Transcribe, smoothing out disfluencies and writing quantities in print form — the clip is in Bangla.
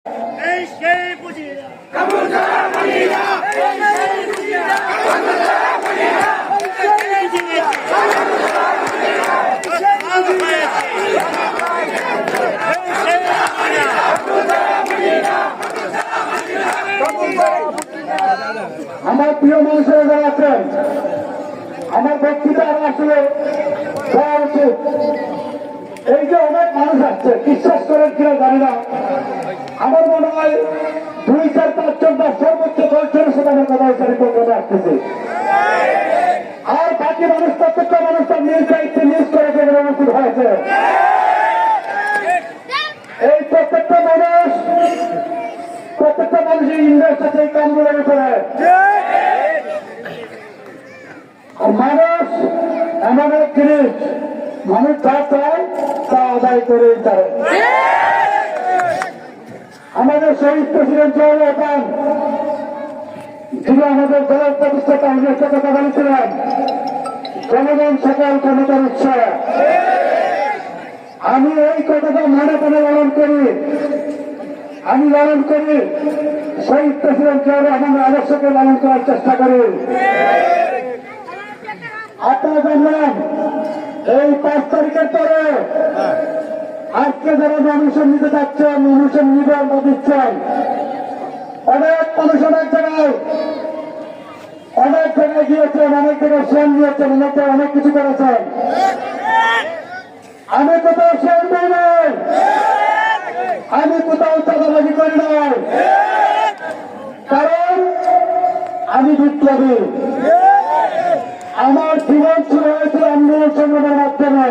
আমার প্রিয় মানুষেরা যারা আছেন, আমার বক্তৃতা আসলে দেওয়া উচিত। এই যে অনেক মানুষ আসছে, বিশ্বাস করেন কিনা জানি না, আমার মনে হয় 2, 4, 5 জন বা সর্বোচ্চ 10 জনের সাথে আমার কথা হিসাবে আসতেছে। আর বাকি মানুষ, প্রত্যেকটা মানুষ তার নিজ দায়িত্বে নিজ করে সেখানে উপস্থিত হয়েছে। এই প্রত্যেকটা মানুষই ইনভেস্ট আছে এই কামগুলোর উপরে। মানুষ এমন এক জিনিস, মানুষ যা চায় তা আদায় করে চায়। আমাদের শহীদ প্রেসিডেন্ট জিয়াউর রহমান, যিনি আমাদের দলের প্রতিষ্ঠাতা, উনি একটা কথা বলেছিলেন, জনগণ সকল ক্ষমতার উৎস। আমি এই কথাটা মনে মনে লালন করি। আমি লালন করি, শহীদ প্রেসিডেন্ট জিয়াউর রহমানের আদর্শকে লালন করার চেষ্টা করি। আপনারা জানলেন এই 5 তারিখের পরে আজকে যারা নমিনেশন নিতে যাচ্ছেন, নমিনেশন নিবেন বা দিচ্ছেন, অনেক মানুষ অনেক জায়গায় গিয়েছেন, অনেক জায়গায় শ্রম নিয়েছেন, অনেক কিছু করেছেন। আমি কোথাও শ্রম দিই নাই, আমি কোথাও চাঁদাবাজি করি নাই, কারণ আমি বিপ্লবী। আমার জীবন শুরু হয়েছিল আন্দোলন সংগ্রামের মাধ্যমে।